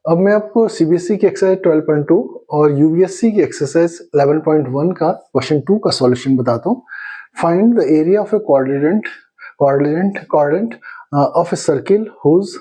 अब मैं आपको सीबीएसई की एक्सरसाइज 12.2 और यूपीएससी की एक्सरसाइज 11.1 का क्वेश्चन 2 का सॉल्यूशन बताता हूँ। Find the area of a quadrant of a circle whose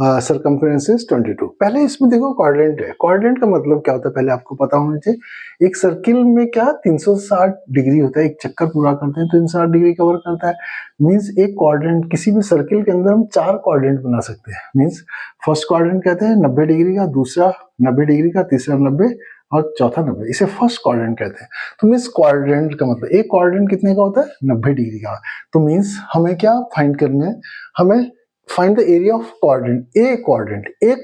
circumference is 22। पहले इसमें देखो क्वाड्रेंट है। क्वाड्रेंट का मतलब क्या होता है पहले आपको पता होना चाहिए। एक सर्किल में क्या 360 डिग्री होता है, एक चक्कर पूरा करते हैं 360 डिग्री कवर करता है। मींस एक क्वाड्रेंट, किसी भी सर्किल के अंदर हम 4 क्वाड्रेंट बना सकते हैं। मींस फर्स्ट क्वाड्रेंट कहते हैं 90 डिग्री का, दूसरा 90 डिग्री का, तीसरा 90 और चौथा 90, इसे फर्स्ट क्वाड्रेंट कहते हैं। तो मीन्स क्वाड्रेंट का मतलब एक क्वाड्रेंट कितने का होता है 90 डिग्री का। तो मीन्स हमें क्या फाइंड करना है, हमें find the area of quadrant, एक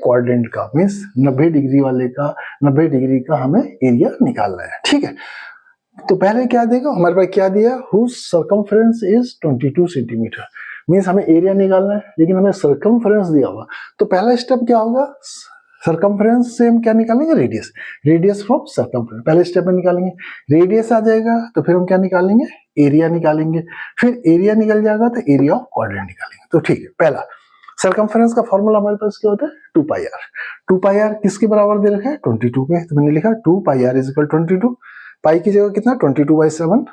क्वाड्रेंट का मीन्स 90 डिग्री वाले का, 90 डिग्री का हमें एरिया निकालना है। ठीक है, तो पहले क्या देगा, हमारे पास क्या दिया, whose circumference is 22 centimetre. Means हमें एरिया निकालना है लेकिन हमें सर्कमफ्रेंस दिया हुआ। तो पहला स्टेप क्या होगा, सर्कमफ्रेंस से हम क्या निकालेंगे, रेडियस, रेडियस फ्रॉम सर्कमफ्रेंस पहले स्टेप में निकालेंगे। रेडियस आ जाएगा तो फिर हम क्या निकालेंगे, एरिया निकालेंगे। फिर एरिया निकल जाएगा तो एरिया ऑफ क्वाड्रेंट निकालेंगे। तो ठीक है, पहला सर्कमफ्रेंस का फॉर्मूला हमारे पास क्या होता है 2 पाई आर। 2 पाई आर किसके बराबर दे रखा है 22 के, तो मैंने लिखा 2 pi r is equal 22। Pi की जगह कितना 22/7,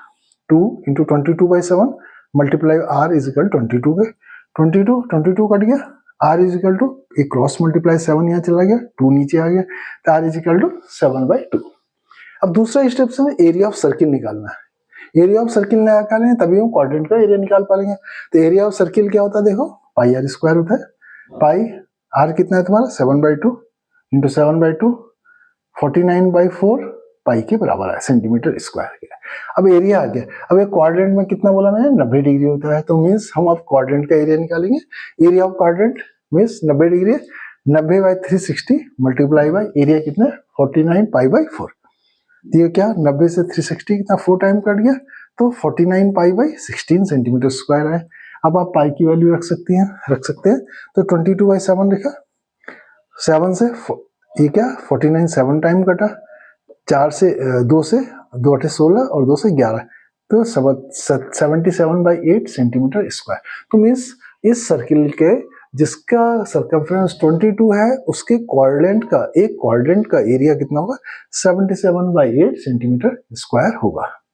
2 into 22/7 multiply r is equal 22 के। 22 कट गया, आर इज इक्वल टू एक क्रॉस मल्टीप्लाई 7 यहाँ चला गया, 2 नीचे आ गया, तो आर इज इक्वल टू 7/2। अब दूसरा स्टेप से एरिया ऑफ सर्किल निकालना है। एरिया ऑफ सर्किल निकालेंगे तभी हम क्वाड्रेंट का एरिया निकाल पाएंगे। तो एरिया ऑफ सर्किल क्या होता है, देखो पाई आर स्क्वायर होता है। पाई आर कितना है तुम्हारा 7/2 इंटू 7/2 49/4 पाई के बराबर है, सेंटीमीटर स्क्वायर के। अब एरिया आ गया। अब एक क्वाड्रेंट में कितना बोला मैंने 90 डिग्री होता है, तो मीन्स हम अब क्वाड्रेंट का एरिया निकालेंगे। Area of quadrant means 90 degree, 90/360 multiply by area कितना 49 पाई/4। ये क्या 90 से 360 कितना 4 टाइम कट गया, तो 49 पाई/16 सेंटीमीटर स्क्वायर है। अब आप पाई की वैल्यू रख सकते हैं। तो 22/7 लिखा, 7 से ये क्या 49 7 टाइम कटा, 4 से 2 से 2 8 16 और 2 से 11, तो 77/8 सेंटीमीटर स्क्वायर। तो मीन्स इस सर्किल के जिसका सर्कमफ्रेंस 22 है उसके क्वाड्रेंट का, एक क्वाड्रेंट का एरिया कितना होगा 77/8 सेंटीमीटर स्क्वायर होगा।